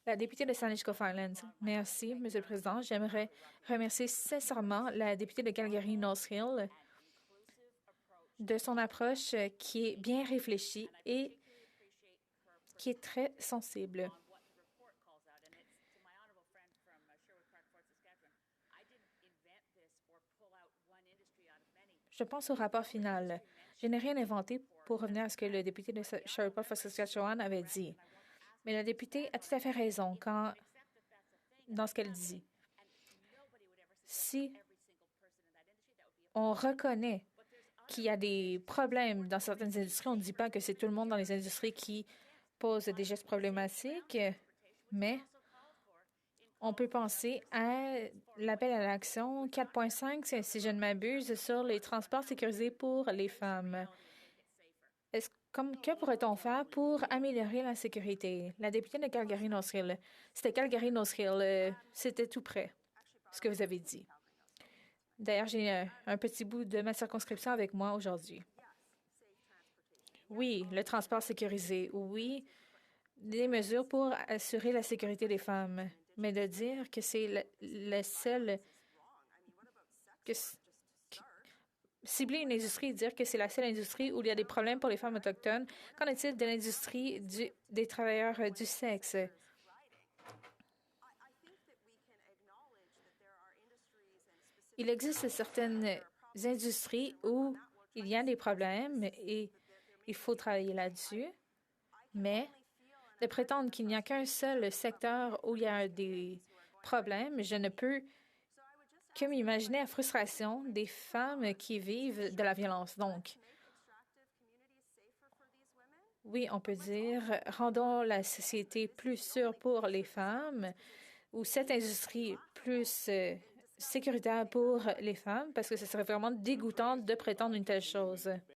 La députée de Saanich-Gulf Islands. Merci, Monsieur le Président. J'aimerais remercier sincèrement la députée de Calgary-Nose Hill de son approche qui est bien réfléchie et qui est très sensible. Je pense au rapport final. Je n'ai rien inventé pour revenir à ce que le député de Sherwood Saskatchewan avait dit. Mais la députée a tout à fait raison dans ce qu'elle dit. Si on reconnaît qu'il y a des problèmes dans certaines industries, on ne dit pas que c'est tout le monde dans les industries qui pose des gestes problématiques, mais on peut penser à l'appel à l'action 4.5, si je ne m'abuse, sur les transports sécurisés pour les femmes. Que pourrait-on faire pour améliorer la sécurité? La députée de Calgary-Nose Hill. C'était Calgary-Nose Hill. C'était tout près, ce que vous avez dit. D'ailleurs, j'ai un petit bout de ma circonscription avec moi aujourd'hui. Oui, le transport sécurisé. Oui, des mesures pour assurer la sécurité des femmes. Mais de dire que c'est le seul... Cibler une industrie et dire que c'est la seule industrie où il y a des problèmes pour les femmes autochtones, qu'en est-il de l'industrie des travailleurs du sexe? Il existe certaines industries où il y a des problèmes et il faut travailler là-dessus, mais de prétendre qu'il n'y a qu'un seul secteur où il y a des problèmes, je ne peux que m'imaginer la frustration des femmes qui vivent de la violence. Donc, oui, on peut dire, rendons la société plus sûre pour les femmes ou cette industrie plus sécuritaire pour les femmes, parce que ce serait vraiment dégoûtant de prétendre une telle chose.